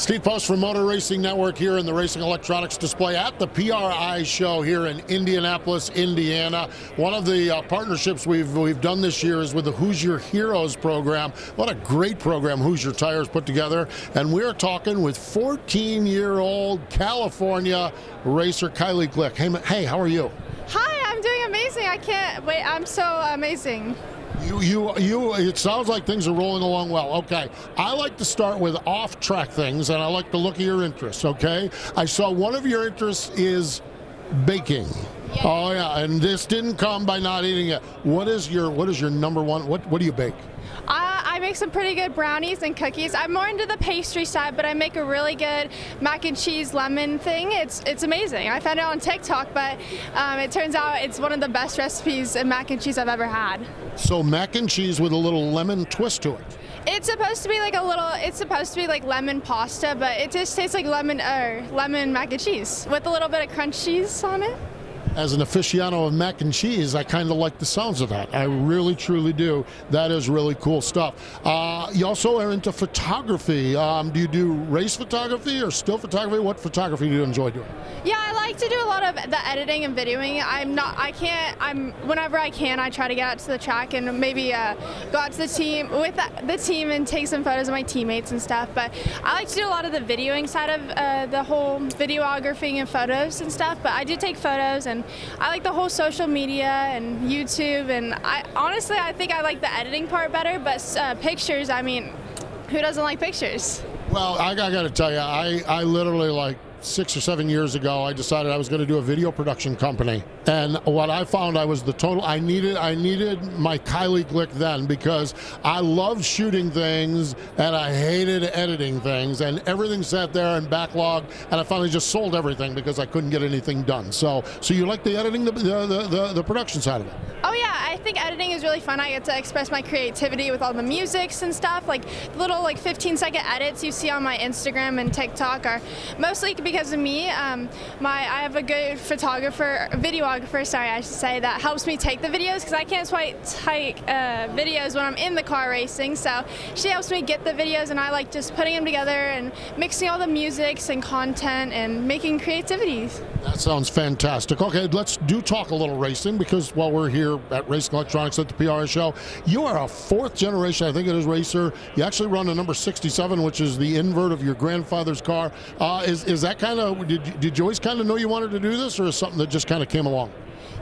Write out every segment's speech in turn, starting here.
Steve Post from Motor Racing Network here in the Racing Electronics display at the PRI show here in Indianapolis, Indiana. One of the partnerships we've done this year is with the Hoosier Heroes program. What a great program Hoosier Tires put together. And we're talking with 14-year-old California racer Kylie Glick. Hey, how are you? Hi, I'm doing amazing. I can't wait. I'm so amazing. It sounds like things are rolling along well. Okay, I like to start with off-track things, and I like to look at your interests, okay? I saw one of your interests is baking. Yeah. Oh, yeah, and this didn't come by not eating it. What is your number one? What do you bake? I make some pretty good brownies and cookies. I'm more into the pastry side, but I make a really good mac and cheese lemon thing. It's amazing. I found it on TikTok, but it turns out it's one of the best recipes in mac and cheese I've ever had. So mac and cheese with a little lemon twist to it. It's supposed to be like lemon pasta, but it just tastes like lemon mac and cheese with a little bit of crunch cheese on it. As an aficionado of mac and cheese, I kind of like the sounds of that. I really, truly do. That is really cool stuff. You also are into photography. Do you do race photography or still photography? What photography do you enjoy doing? Yeah, I like to do a lot of the editing and videoing. Whenever I can, I try to get out to the track and maybe go out to the team and take some photos of my teammates and stuff. But I like to do a lot of the videoing side of the whole videography and photos and stuff. But I do take photos, and I like the whole social media and YouTube, and I think I like the editing part better, but pictures, I mean, who doesn't like pictures? Well, I got to tell you, I literally, like 6 or 7 years ago, I decided I was going to do a video production company. And what I found I needed my Kylie Glick then, because I loved shooting things and I hated editing things, and everything sat there and backlogged, and I finally just sold everything because I couldn't get anything done. So you like the editing, the production side of it? Oh yeah, I think editing is really fun. I get to express my creativity with all the musics and stuff. Like little 15-second edits you see on my Instagram and TikTok are mostly because of me. I have a good videographer, I should say, that helps me take the videos, because I can't quite take videos when I'm in the car racing. So she helps me get the videos, and I like just putting them together and mixing all the musics and content and making creativities. That sounds fantastic. Okay, let's talk a little racing, because while we're here at Racing Electronics at the PRI show, you are a fourth generation, I think it is, racer. You actually run a number 67, which is the invert of your grandfather's car. Is that kind of, did you always kind of know you wanted to do this, or is something that just kind of came along?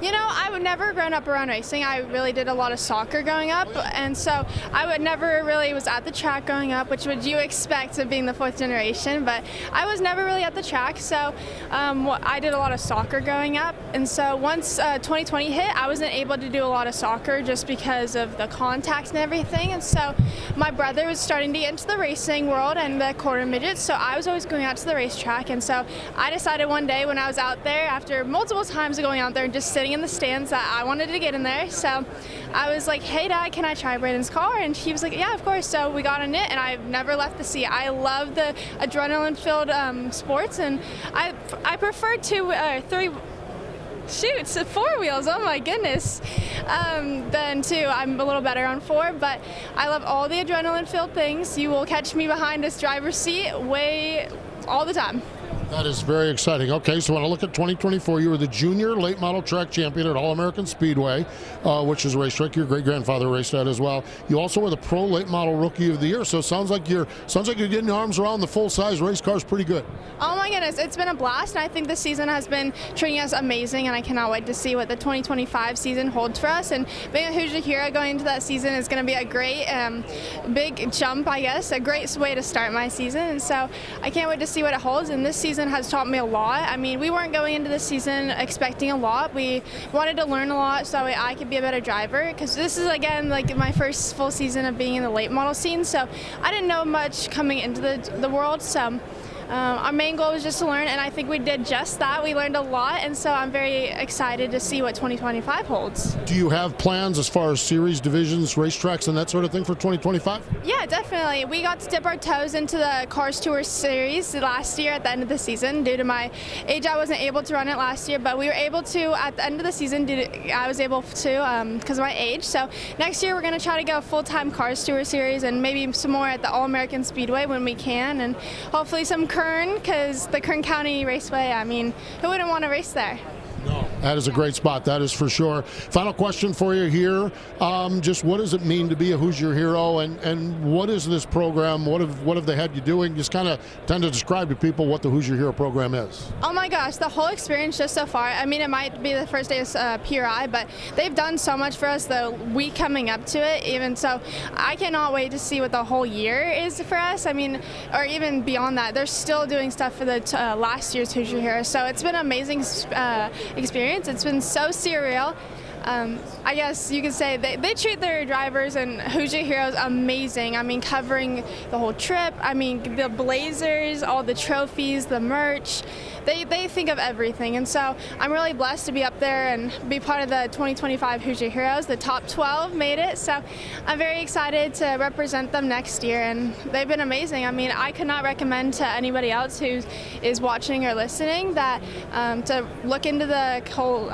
You know, I would never grown up around racing. I really did a lot of soccer growing up, and so I would never really was at the track growing up, which would you expect of being the fourth generation, but I was never really at the track. So I did a lot of soccer growing up, and so once 2020 hit, I wasn't able to do a lot of soccer just because of the contact and everything, and so my brother was starting to get into the racing world and the quarter midgets, so I was always going out to the racetrack, and so I decided one day when I was out there, after multiple times of going out there and just sitting in the stands, that I wanted to get in there. So I was like, hey Dad, can I try Braden's car? And he was like, yeah, of course. So we got in it, and I've never left the seat. I love the adrenaline-filled sports, and I prefer four wheels, oh my goodness, then two. I'm a little better on four, but I love all the adrenaline-filled things. You will catch me behind this driver's seat all the time. That is very exciting. Okay, so when I look at 2024, you were the junior late model track champion at All-American Speedway, which is a racetrack your great-grandfather raced at as well. You also were the pro late model rookie of the year, so it sounds like you're getting your arms around the full-size race cars pretty good. Oh my goodness, it's been a blast, and I think this season has been treating us amazing, and I cannot wait to see what the 2025 season holds for us. And being a Hoosier Hero going into that season is going to be a great big jump, I guess, a great way to start my season, and so I can't wait to see what it holds. And this season has taught me a lot. I mean, we weren't going into this season expecting a lot. We wanted to learn a lot so I could be a better driver, because this is, again, like my first full season of being in the late model scene, so I didn't know much coming into the world. So Our main goal was just to learn, and I think we did just that. We learned a lot, and so I'm very excited to see what 2025 holds. Do you have plans as far as series, divisions, racetracks, and that sort of thing for 2025? Yeah, definitely. We got to dip our toes into the Cars Tour Series last year at the end of the season. Due to my age, I wasn't able to run it last year, but we were able to at the end of the season. I was able to because of my age. So next year we're going to try to go full-time Cars Tour Series and maybe some more at the All-American Speedway when we can, and hopefully some Kern, because the Kern County Raceway, I mean, who wouldn't want to race there? No, that is a great spot, that is for sure. Final question for you here. Just what does it mean to be a Hoosier Hero, and what is this program? What have they had you doing? Just kind of tend to describe to people what the Hoosier Hero program is. Oh my gosh, the whole experience just so far. I mean, it might be the first day of PRI, but they've done so much for us the week coming up to it. Even so, I cannot wait to see what the whole year is for us. I mean, or even beyond that, they're still doing stuff for the last year's Hoosier Hero. So it's been an amazing experience. It's been so surreal. I guess you could say they treat their drivers and Hoosier Heroes amazing. I mean, covering the whole trip. I mean, the blazers, all the trophies, the merch. They think of everything, and so I'm really blessed to be up there and be part of the 2025 Hoosier Heroes. The top 12 made it, so I'm very excited to represent them next year, and they've been amazing. I mean, I could not recommend to anybody else who is watching or listening that to look into the whole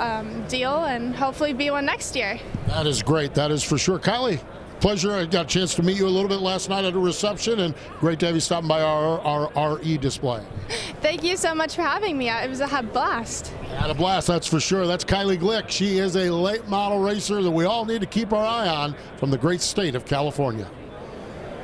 deal and hopefully be one next year. That is great. That is for sure. Kylie, pleasure. I got a chance to meet you a little bit last night at a reception, and great to have you stopping by our RE display. Thank you so much for having me. It was a blast. Had a blast, that's for sure. That's Kylie Glick. She is a late model racer that we all need to keep our eye on from the great state of California.